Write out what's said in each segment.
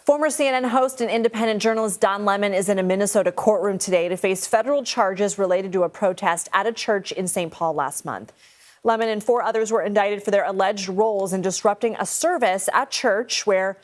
Former CNN host and independent journalist Don Lemon is in a Minnesota courtroom today to face federal charges related to a protest at a church in St. Paul last month. Lemon and 4 others were indicted for their alleged roles in disrupting a service at church where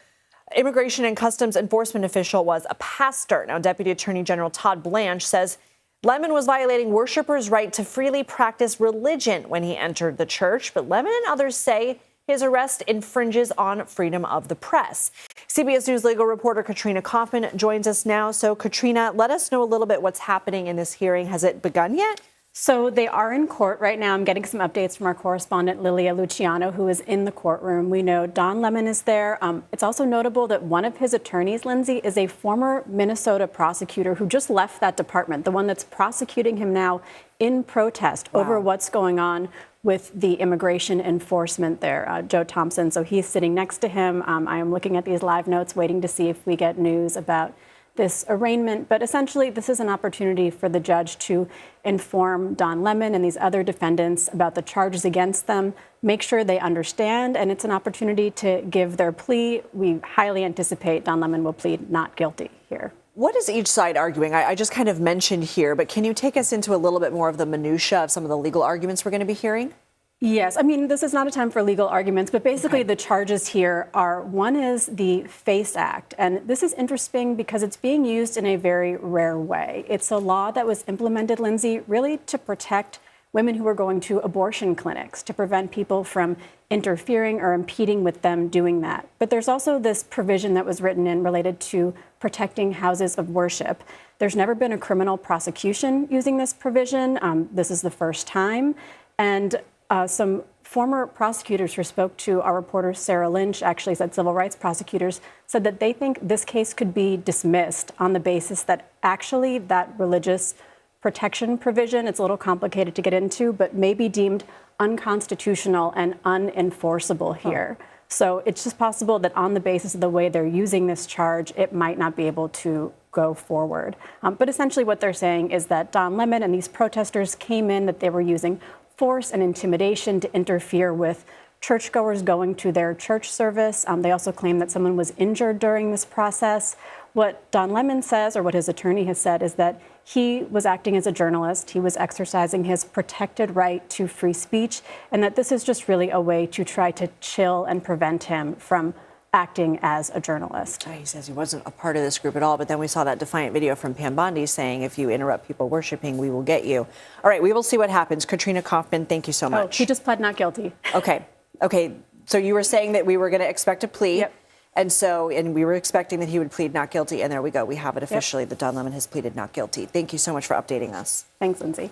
Immigration and Customs Enforcement official was a pastor. Now, Deputy Attorney General Todd Blanche says Lemon was violating worshipers' right to freely practice religion when he entered the church, but Lemon and others say his arrest infringes on freedom of the press. CBS News legal reporter Katrina Kaufman joins us now. So, Katrina, let us know a little bit what's happening in this hearing. Has it begun yet? So they are in court right now. I'm getting some updates from our correspondent, Lilia Luciano, who is in the courtroom. We know Don Lemon is there. It's also notable that one of his attorneys, Lindsay, is a former Minnesota prosecutor who just left that department, the one that's prosecuting him now in protest over what's going on with the immigration enforcement there, Joe Thompson. So he's sitting next to him. I am looking at these live notes, waiting to see if we get news about this arraignment. But essentially, this is an opportunity for the judge to inform Don Lemon and these other defendants about the charges against them, make sure they understand, and it's an opportunity to give their plea. We highly anticipate Don Lemon will plead not guilty here. What is each side arguing? I just kind of mentioned here, but can you take us into a little bit more of the minutia of some of the legal arguments we're going to be hearing? Yes. I mean, this is not a time for legal arguments, but basically the charges here are, one is the FACE Act. And this is interesting because it's being used in a very rare way. It's a law that was implemented, Lindsay, really to protect women who are going to abortion clinics, to prevent people from interfering or impeding with them doing that. But there's also this provision that was written in related to protecting houses of worship. There's never been a criminal prosecution using this provision. This is the first time. And some former prosecutors who spoke to our reporter Sarah Lynch actually said, civil rights prosecutors said that they think this case could be dismissed on the basis that actually that religious protection provision, it's a little complicated to get into, but may be deemed unconstitutional and unenforceable here. So it's just possible that on the basis of the way they're using this charge, it might not be able to go forward. But essentially what they're saying is that Don Lemon and these protesters came in, that they were using force and intimidation to interfere with churchgoers going to their church service. They also claim that someone was injured during this process. What Don Lemon says, or what his attorney has said, is that he was acting as a journalist. He was exercising his protected right to free speech, and that this is just really a way to try to chill and prevent him from acting as a journalist. He says he wasn't a part of this group at all, but then we saw that defiant video from Pam Bondi saying, if you interrupt people worshiping, we will get you. All right, we will see what happens. Katrina Kaufman, thank you so much. He just pled not guilty. Okay. So you were saying that we were going to expect a plea. Yep. And we were expecting that he would plead not guilty. And there we go. We have it officially that Don Lemon has pleaded not guilty. Thank you so much for updating us. Thanks, Lindsay.